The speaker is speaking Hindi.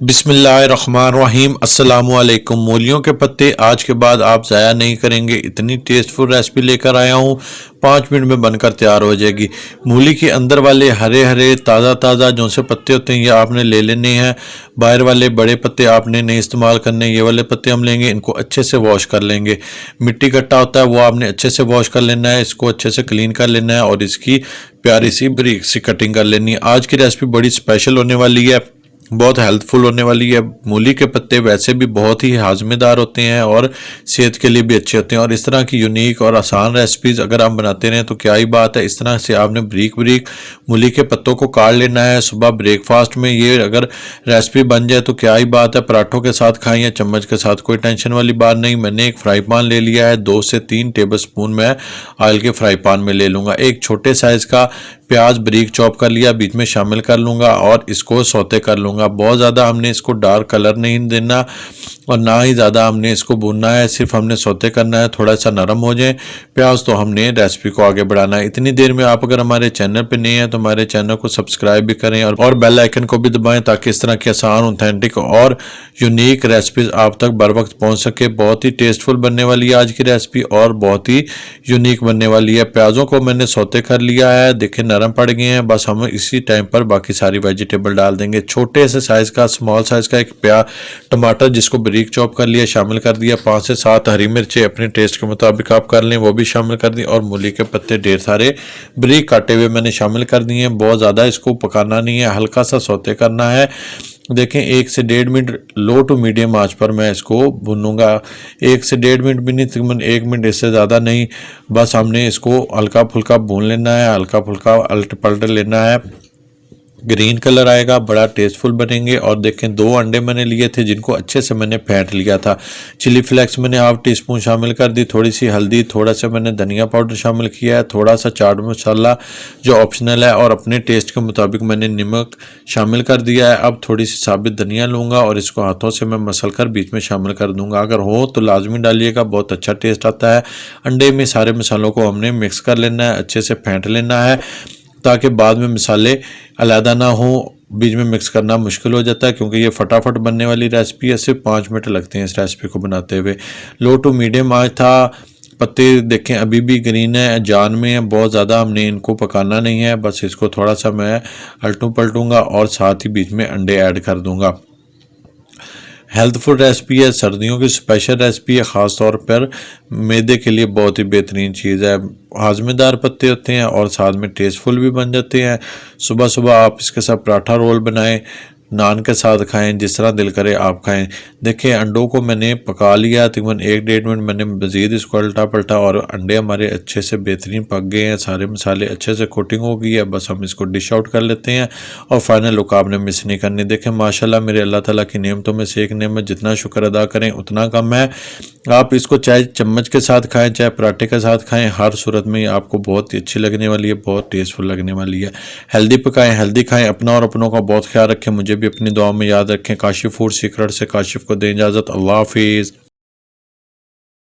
बिस्मिल्लाहिर्रहमानिर्रहीम अस्सलामुअलैकुम। मूलियों के पत्ते आज के बाद आप ज़ाया नहीं करेंगे। इतनी टेस्टफुल रेसिपी लेकर आया हूँ, 5 मिनट में बनकर तैयार हो जाएगी। मूली के अंदर वाले हरे हरे ताज़ा ताज़ा जो से पत्ते होते हैं ये आपने ले लेने हैं। बाहर वाले बड़े पत्ते आपने नहीं इस्तेमाल करने, ये वाले पत्ते हम लेंगे। इनको अच्छे से वॉश कर लेंगे। मिट्टी कट्टा होता है वो आपने अच्छे से वॉश कर लेना है, इसको अच्छे से क्लीन कर लेना है और इसकी प्यारी सी बारीक सी कटिंग कर लेनी है। आज की रेसिपी बड़ी स्पेशल होने वाली है, बहुत हेल्पफुल होने वाली है। मूली के पत्ते वैसे भी बहुत ही हाजमेदार होते हैं और सेहत के लिए भी अच्छे होते हैं और इस तरह की यूनिक और आसान रेसिपीज़ अगर आप बनाते रहें तो क्या ही बात है। इस तरह से आपने बारीक बारीक मूली के पत्तों को काट लेना है। सुबह ब्रेकफास्ट में ये अगर रेसिपी बन जाए तो क्या ही बात है। पराठों के साथ खाएं या चम्मच के साथ, कोई टेंशन वाली बात नहीं। मैंने एक फ्राई पैन ले लिया है, 2 से 3 टेबल स्पून मैं ऑयल के फ्राई पैन में ले लूँगा। एक छोटे साइज़ का प्याज बारीक चॉप कर लिया, बीच में शामिल कर लूँगा और इसको सौते कर लूँगा। बहुत ज़्यादा हमने इसको डार्क कलर नहीं देना और ना ही ज़्यादा हमने इसको भूनना है, सिर्फ हमने सौते करना है। थोड़ा सा नरम हो जाए प्याज तो हमने रेसिपी को आगे बढ़ाना है। इतनी देर में आप अगर हमारे चैनल पे नए हैं तो हमारे चैनल को सब्सक्राइब भी करें और बेल आइकन को भी दबाएं ताकि इस तरह की आसान, ऑथेंटिक और यूनिक रेसिपीज़ आप तक बर वक्त पहुँच सके। बहुत ही टेस्टफुल बनने वाली है आज की रेसिपी और बहुत ही यूनिक बनने वाली है। प्याज़ों को मैंने सौते कर लिया है, देखें नरम पड़ गए हैं। बस हम इसी टाइम पर बाकी सारी वेजिटेबल डाल देंगे। छोटे से साइज़ का, स्मॉल साइज़ का एक टमाटर जिसको बारीक चॉप कर लिया शामिल कर दिया। 5 से 7 हरी मिर्चें अपने टेस्ट के मुताबिक आप कर लें, वो भी शामिल कर दी और मूली के पत्ते ढेर सारे बारीक काटे हुए मैंने शामिल कर दिए हैं। बहुत ज़्यादा इसको पकाना नहीं है, हल्का सा सौते करना है। देखें 1 से 1.5 मिनट लो टू मीडियम आंच पर मैं इसको भूनूंगा। 1 से 1.5 मिनट भी नहीं, तकरीबन 1 मिनट, इससे ज़्यादा नहीं। बस हमने इसको हल्का फुल्का भून लेना है, हल्का फुल्का अलट पलट लेना है। ग्रीन कलर आएगा, बड़ा टेस्टफुल बनेंगे। और देखें 2 अंडे मैंने लिए थे जिनको अच्छे से मैंने फेंट लिया था। चिली फ्लेक्स मैंने ½ टीस्पून शामिल कर दी, थोड़ी सी हल्दी, थोड़ा सा मैंने धनिया पाउडर शामिल किया है, थोड़ा सा चाट मसाला जो ऑप्शनल है और अपने टेस्ट के मुताबिक मैंने नमक शामिल कर दिया है। अब थोड़ी सी साबित धनिया लूँगा और इसको हाथों से मैं मसल कर बीच में शामिल कर दूँगा। अगर हो तो लाजमी डालिएगा, बहुत अच्छा टेस्ट आता है। अंडे में सारे मसालों को हमने मिक्स कर लेना है, अच्छे से फेंट लेना है ताकि बाद में मसाले अलहदा ना हो। बीच में मिक्स करना मुश्किल हो जाता है क्योंकि ये फटाफट बनने वाली रेसिपी है। सिर्फ 5 मिनट लगते हैं इस रेसिपी को बनाते हुए। लो टू मीडियम आंच था। पत्ते देखें अभी भी ग्रीन है, जान में है, बहुत ज़्यादा हमने इनको पकाना नहीं है। बस इसको थोड़ा सा मैं अलटूँ पलटूँगा और साथ ही बीच में अंडे ऐड कर दूँगा। हेल्थफुल रेसिपी है, सर्दियों की स्पेशल रेसिपी है, ख़ास तौर पर मैदे के लिए बहुत ही बेहतरीन चीज़ है। हाजमेदार पत्ते होते हैं और साथ में टेस्टफुल भी बन जाते हैं। सुबह सुबह आप इसके साथ पराठा रोल बनाएं, नान के साथ खाएं, जिस तरह दिल करे आप खाएं। देखिए अंडों को मैंने पका लिया, तकरीबन 1-1.5 मिनट मैंने मज़ीद इसको उल्टा पलटा और अंडे हमारे अच्छे से बेहतरीन पक गए हैं। सारे मसाले अच्छे से कोटिंग हो गई है। बस हम इसको डिश आउट कर लेते हैं और फाइनल लुक आपने मिस नहीं करनी। देखें माशाल्लाह मेरे अल्लाह ताला की नेमतों में से एक नेमत, जितना शुक्र अदा करें उतना कम है। आप इसको चाहे चम्मच के साथ खाएं, चाहे पराठे के साथ खाएं, हर सूरत में आपको बहुत ही अच्छी लगने वाली है, बहुत टेस्टफुल लगने वाली है। हेल्दी पकाएं, हेल्दी खाएं, अपना और अपनों का बहुत ख्याल रखें। मुझे भी अपनी दुआ में याद रखें। काशिफ फूड सीक्रेट से काशिफ को दें इजाज़त। अल्लाह हाफिज़।